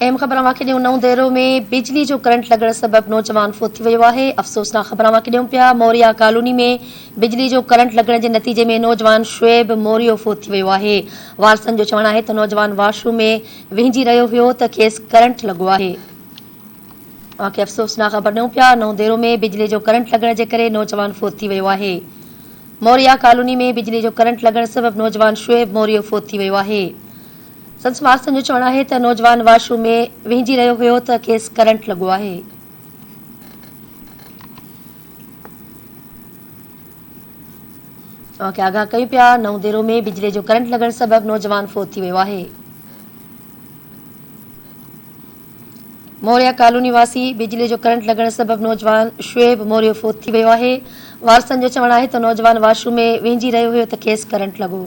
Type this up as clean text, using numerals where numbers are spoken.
अहम ख़बर वाक़े ॾियूं नऊं देरो में बिजली जो करंट लॻण सबबि नौजवान फोत थी वियो आहे। अफ़सोसनाक ख़बर वाक़े ॾियूं पिया मोरिया कॉलोनी में बिजली जो करंट लॻण जे नतीजे में नौजवान शुएब मोरियो फोत थी वियो आहे। वारसनि जो चवणु आहे त नौजवान वॉशरूम में विहिंजी रहियो हुयो त खेसि करंट लॻो आहे। वाक़े अफ़सोसनाक ख़बर ॾियूं पिया नऊं देरो में बिजली जो करंट लॻण जे करे नौजवान फोत थी वियो आहे। मोरिया कॉलोनी में बिजली जो करंट लॻण सबबि नौजवान शुएब मोरियो फोत थी वियो आहे। संस वारसनि जो चवणु आहे त नौजवान वॉशरूम में विहिंजी रहियो हुयो त खेसि करंट लॻो आहे। आगाह कयूं पिया नऊं देरो में बिजली जो करंट लॻण सबबि नौजवान फोत थी वियो आहे। मोरिया कॉलोनी वासी बिजली जो करंट लॻण सबबि नौजवान शुएब मोरियो फोत थी वियो आहे। वारसनि जो चवणु आहे त नौजवान वॉशरूम में विहिंजी रहियो हुयो त खेसि करंट लॻो।